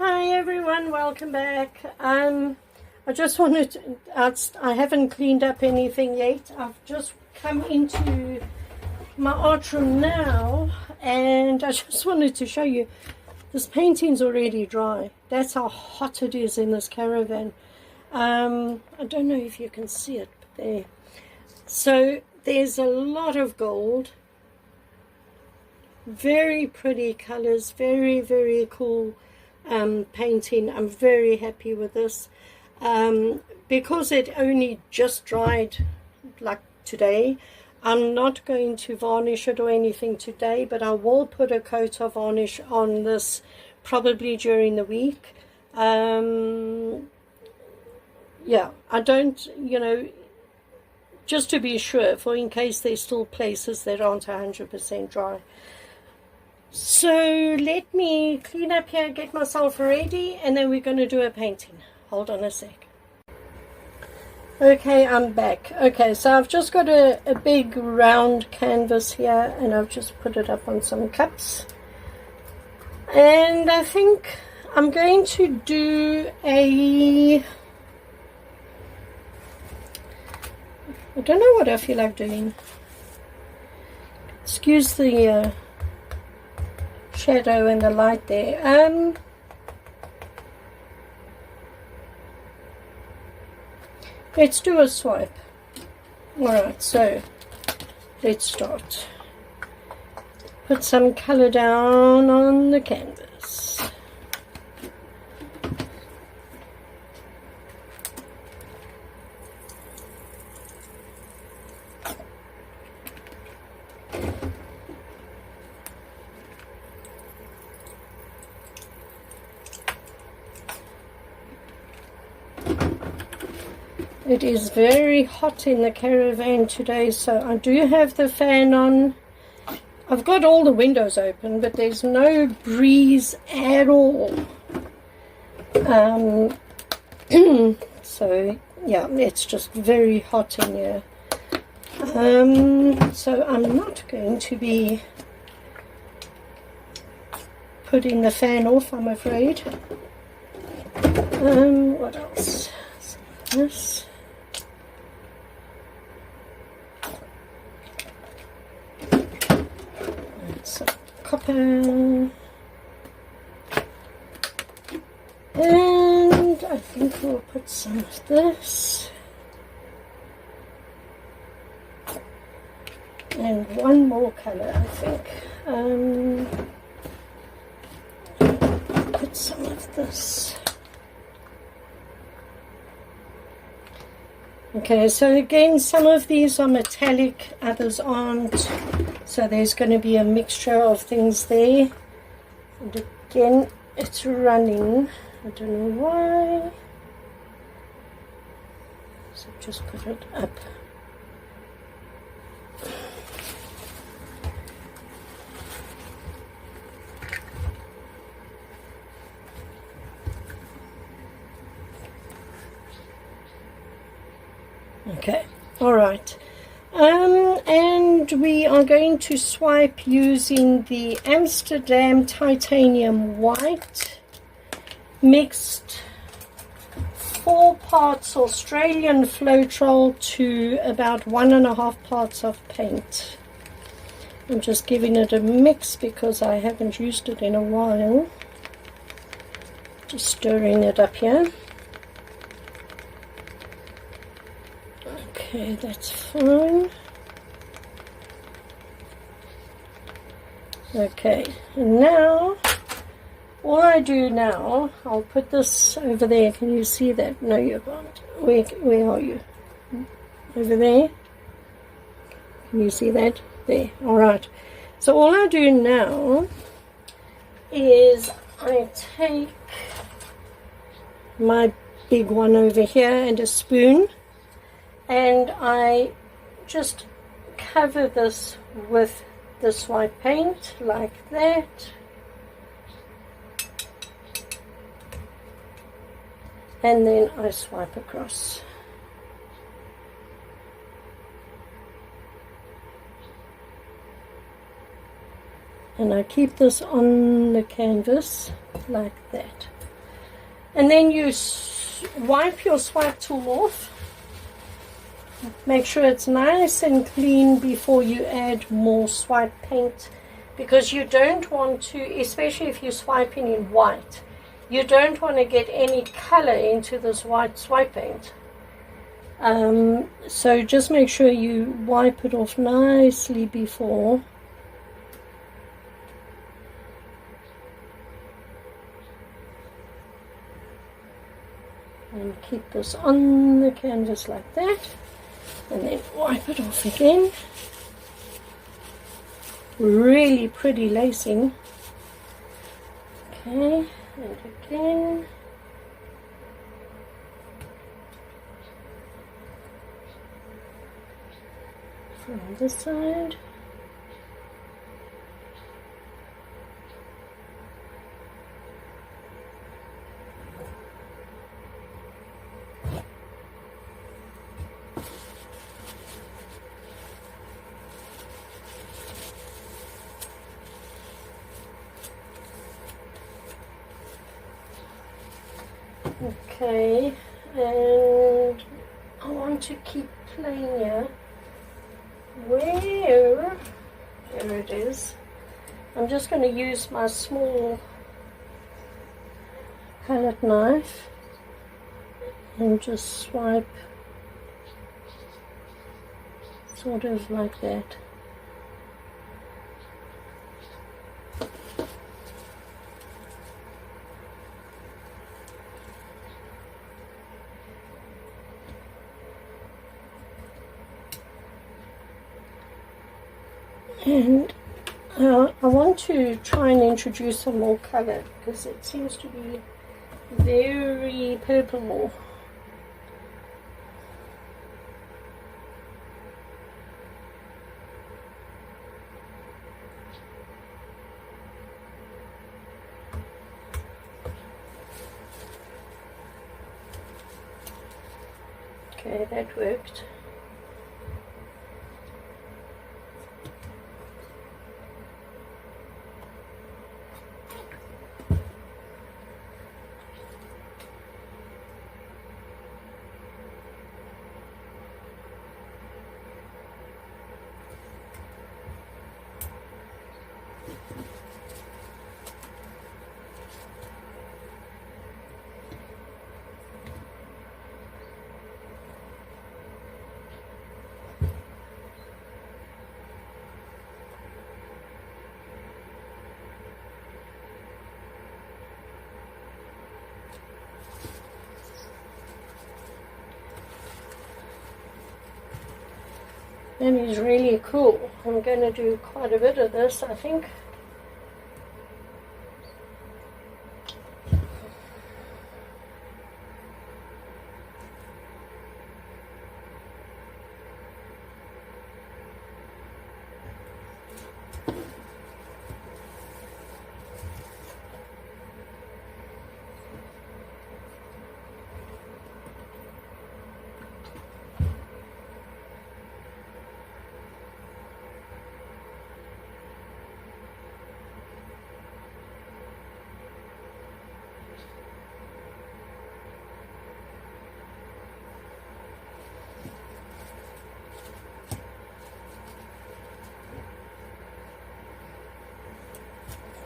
Hi everyone, welcome back. I just wanted to, I haven't cleaned up anything yet. I've just come into my art room now and I just wanted to show you this painting's already dry. That's how hot it is in this caravan. I don't know if you can see it, but there. So there's a lot of gold, very pretty colors, very, very cool painting. I'm very happy with this because it only just dried like today. I'm not going to varnish it or anything today, but I will put a coat of varnish on this probably during the week. Yeah, I don't, just to be sure, for in case there's still places that aren't 100% dry. So let me clean up here, get myself ready, and then we're going to do a painting. Hold on a sec. Okay, I'm back. Okay, so I've just got a big round canvas here, and I've just put it up on some cups. And I think I'm going to do I don't know what I feel like doing. Excuse the shadow and the light there. Let's do a swipe. Alright, so let's start. Put some color down on the canvas. It is very hot in the caravan today, so I do have the fan on. I've got all the windows open, but there's no breeze at all. So yeah, it's just very hot in here. So I'm not going to be putting the fan off, I'm afraid. What else? This. Some copper, and I think we'll put some of this, and one more color, I think. Put some of this. Okay, so again, some of these are metallic, others aren't. So there's going to be a mixture of things there. And again, it's running. I don't know why. So just put it up. Okay, all right. And we are going to swipe using the Amsterdam Titanium White, mixed 4 parts Australian Floetrol to about 1.5 parts of paint. I'm just giving it a mix because I haven't used it in a while. Just stirring it up here. Okay, that's fine. Okay, and now, all I do now, I'll put this over there. Can you see that? No, you can't. Where are you? Over there? Can you see that? There, alright. So all I do now is I take my big one over here and a spoon, and I just cover this with this white paint like that, and then I swipe across. And I keep this on the canvas like that. And then you wipe your swipe tool off. Make sure it's nice and clean before you add more swipe paint, because you don't want to, especially if you're swiping in white, you don't want to get any color into this white swipe paint. So just make sure you wipe it off nicely before. And keep this on the canvas like that, and then wipe it off again. Really pretty lacing. Okay, and again. From this side. Okay, and I want to keep playing here. There it is. I'm just going to use my small palette knife and just swipe sort of like that. And I want to try and introduce some more color, because it seems to be very purple. Okay, that worked. That is really cool. I'm going to do quite a bit of this, I think.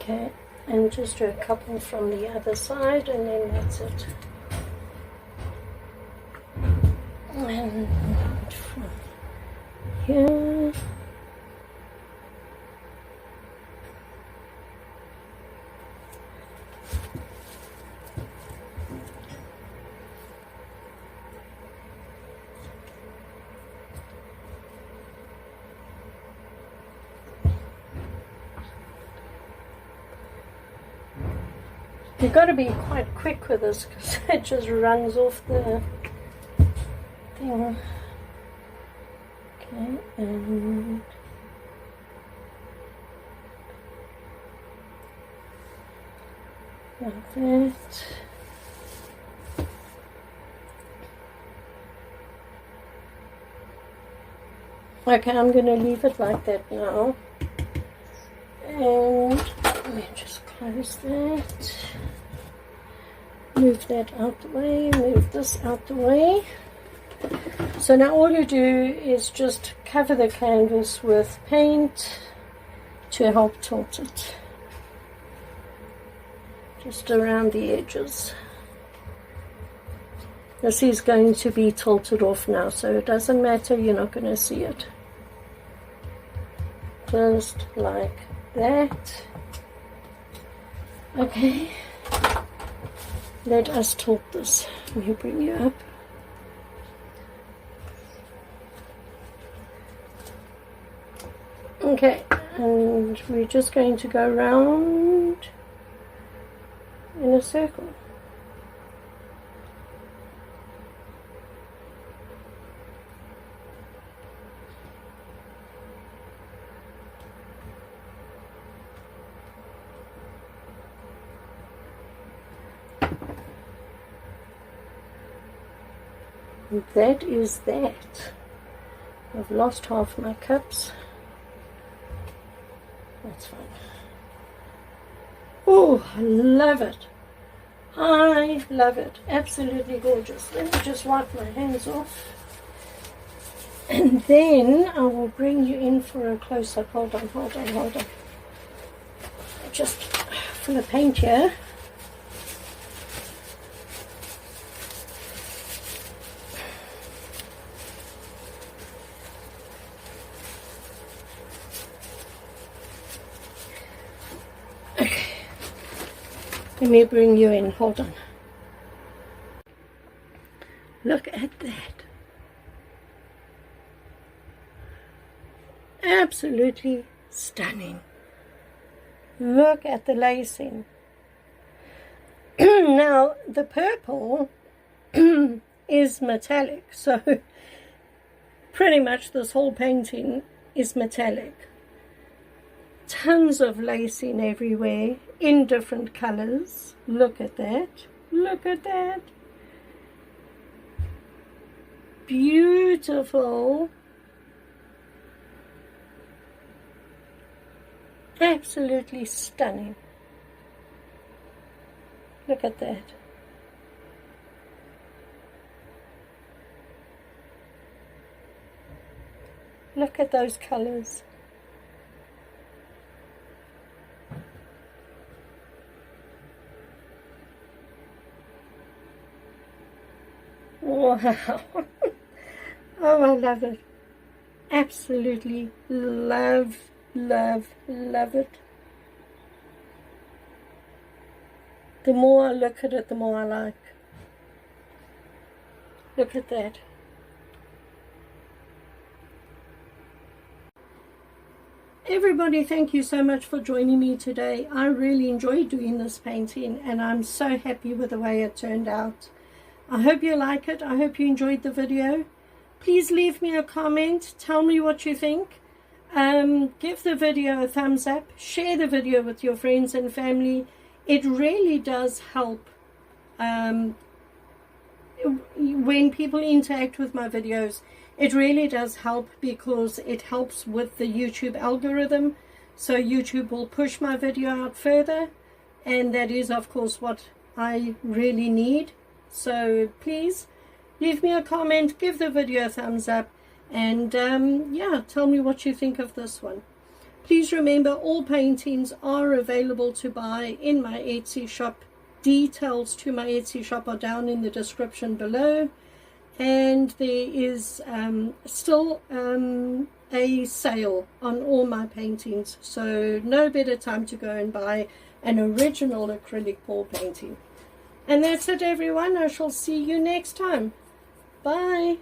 Okay, and just do a couple from the other side, and then that's it. And from here. You've got to be quite quick with this, because it just runs off the thing. Okay, and like that. Okay, I'm going to leave it like that now. And let me just close that. move that out the way, move this out the way. So now all you do is just cover the canvas with paint to help tilt it, just around the edges. This is going to be tilted off now, so it doesn't matter, you're not going to see it. Just like that. Okay, let us tilt this. Let me bring you up. Okay, and we're just going to go round in a circle. And that is that. I've lost half my cups. That's fine. Oh, I love it. I love it. Absolutely gorgeous. Let me just wipe my hands off. And then I will bring you in for a close-up. Hold on, hold on, hold on. Just full of paint here. Let me bring you in, hold on. Look at that. Absolutely stunning. Look at the lacing. Now, the purple is metallic, so pretty much this whole painting is metallic. Tons of lacing everywhere in different colors. Look at that. Look at that. Beautiful. Absolutely stunning. Look at that. Look at those colors. Wow. Oh, I love it. Absolutely love, love, love it. The more I look at it, the more I like. Look at that. Everybody, thank you so much for joining me today. I really enjoyed doing this painting and I'm so happy with the way it turned out. I hope you like it. I hope you enjoyed the video. Please leave me a comment. Tell me what you think. Give the video a thumbs up. Share the video with your friends and family. It really does help when people interact with my videos. It really does help because it helps with the YouTube algorithm. So YouTube will push my video out further. And that is, of course, what I really need. So please leave me a comment, give the video a thumbs up, and yeah, tell me what you think of this one. Please remember, all paintings are available to buy in my Etsy shop. Details to my Etsy shop are down in the description below, and there is still a sale on all my paintings, so no better time to go and buy an original acrylic pour painting. And that's it, everyone. I shall see you next time. Bye.